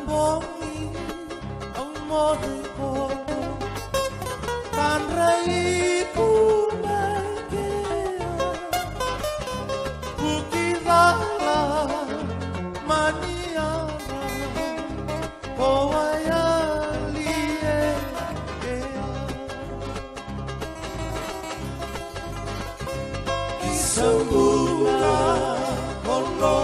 Bongi ang mori ko tanrai kumekea bukirala maniara koaya lie isambula kono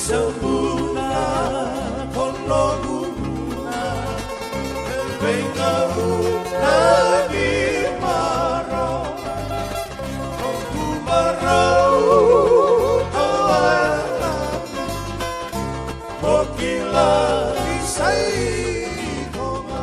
Sambuna kono guna venga una di maro marau tawana okila isai koma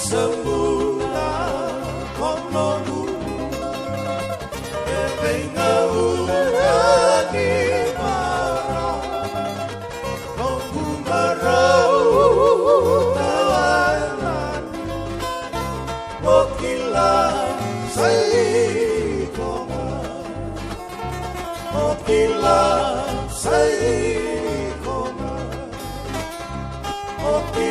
Sambuna kono e venga una di maro marau tawana okila sai koma okila sai koma okila